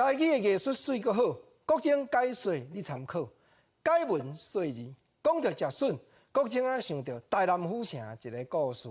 台语的艺术水阁好，国情解说你参考。解文说字，讲到食笋，国情啊想到台南府城一个故事。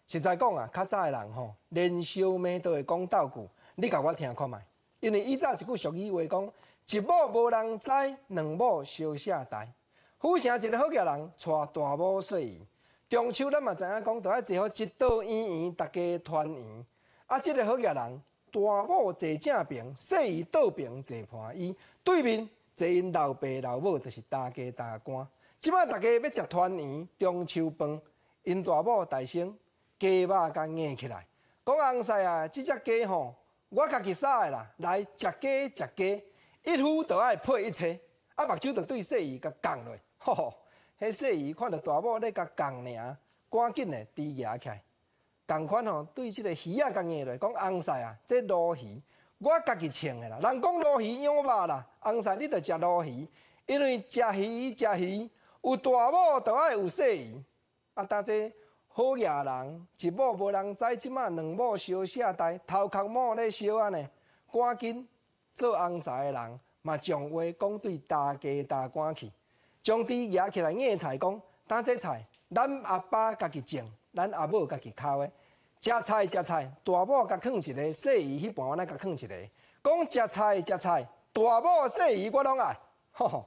实在讲啊，较早的人吼，连烧麦都会讲斗句，你甲我听看卖。因为以早一句俗语话讲：一母无人知，两母烧啥台。府城一个好家人带大母说伊。中秋咱嘛知影讲，着爱坐好一道圆圆，大家团圆。啊，这个好家人。大母坐正边，小姨倒边坐盘椅，对面坐因老爸老母，就是大家大官。即摆大家要食团圆中秋饭，因大母大声鸡肉甲硬起来，讲翁婿啊，即只鸡吼，我家己杀的啦，来食鸡食鸡，一夫就爱配一妻，啊目睭就对小姨甲讲落，吼吼，迄小姨看到大母咧甲讲尔，赶紧的低牙起来。同款吼，对即个鱼仔甲硬落，讲翁婿啊，这鲈鱼我家己称的啦。人讲鲈鱼养肉啦，翁婿你着食鲈鱼，因为食鱼有大母就爱有小姨。啊，但这好野人一母无人知，即马两母烧啥代，头壳母咧烧啊呢？赶紧做翁婿的人嘛，将话讲对大家大官去，将猪压起来硬菜讲，当这菜咱阿爸家己种。咱阿母家己烤的，食菜，大母甲囥一个，小姨迄盘我咱甲囥一个。讲食菜，大母小姨我拢爱，吼吼。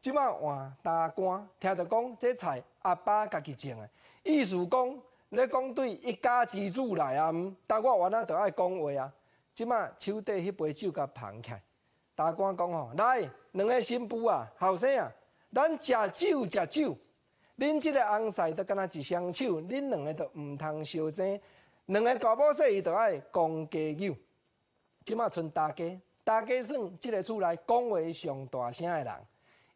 即摆换大官，听着讲这菜阿爸家己种的，意思讲咧讲对一家之主来啊，但我原来着爱讲话啊。即摆手底迄杯酒甲捧起来，大官讲吼，来两个新妇啊，后生啊，咱食酒。恁即个翁婿都敢若一双手，恁两个都毋通相争，两个大母小姨都爱公家友。即马剩大家算即个厝内讲话上大声的人。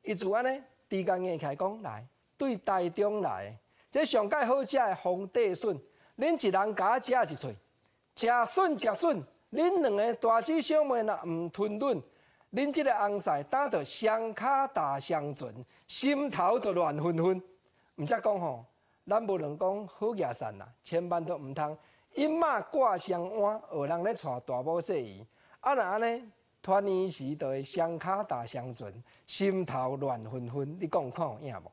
伊就安尼，猪甲硬起来讲来，对台中来，这上介好食的皇帝笋，恁一人甲我食一喙，食笋，恁两个大姊小妹若毋吞忍，恁即个翁婿打着双骹大相存，心头就乱纷纷。毋则讲吼，咱无论讲好野善啦，千万都毋通饮马挂双碗，学人咧带大母小姨。啊，若安尼团圆时就会双骹大相存，心头乱纷纷。你讲看有影无？